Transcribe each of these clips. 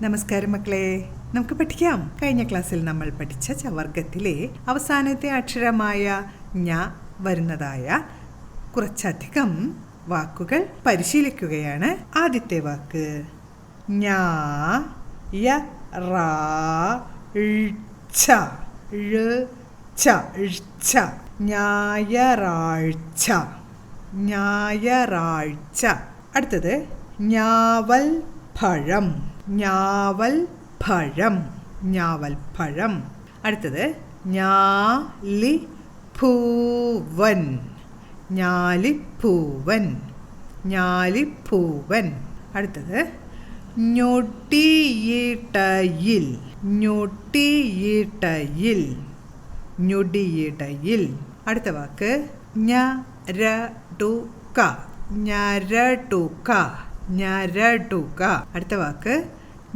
നമസ്കാരം മക്കളെ, നമുക്ക് പഠിക്കാം. കഴിഞ്ഞ ക്ലാസ്സിൽ നമ്മൾ പഠിച്ച ചവർഗത്തിലെ അവസാനത്തെ അക്ഷരമായ ഞ വരുന്നതായ കുറച്ചധികം വാക്കുകൾ പരിശീലിക്കുകയാണ്. ആദ്യത്തെ വാക്ക് ഞാ യ റാ ഴ്ച ഴ്ച ഞായറാഴ്ച ഞായറാഴ്ച. അടുത്തത് ഞാവൽ പഴം ഞാവൽ പഴം ഞാവൽ പഴം. അടുത്തത് ഞാലിപ്പൂവൻ ഞാലിപ്പൂവൻ ഞാലിപ്പൂവൻ. അടുത്തത് ഞൊടിയിടയിൽ ഞൊടിയിടയിൽ ഞൊടിയിടയിൽ. അടുത്ത വാക്ക് ഞരടുക ഞരടുക ഞരടുക. അടുത്ത വാക്ക്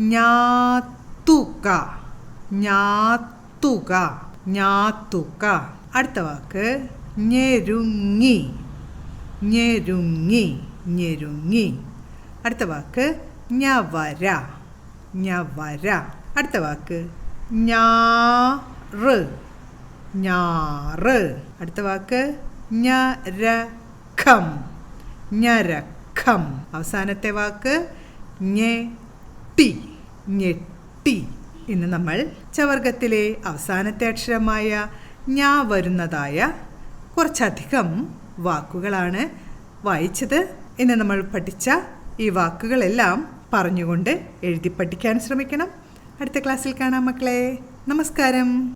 ഞാത്തുക ഞാത്തുക ഞാത്തുക. അടുത്ത വാക്ക് ഞെരുങ്ങി ഞെരുങ്ങി ഞെരുങ്ങി. അടുത്ത വാക്ക് ഞവര ഞവര. അടുത്ത വാക്ക് ഞാറ് ഞാറ്. അടുത്ത വാക്ക് ഞരക്കം ഞരക്കം. അവസാനത്തെ വാക്ക് ഞെട്ടി ഞെട്ടി. ഇന്ന് നമ്മൾ ചവർഗത്തിലെ അവസാനത്തെ അക്ഷരമായ ഞാ വരുന്നതായ കുറച്ചധികം വാക്കുകളാണ് വായിച്ചത്. ഇന്ന് നമ്മൾ പഠിച്ച ഈ വാക്കുകളെല്ലാം പറഞ്ഞുകൊണ്ട് എഴുതി പഠിക്കാൻ ശ്രമിക്കണം. അടുത്ത ക്ലാസ്സിൽ കാണാം മക്കളെ. നമസ്കാരം.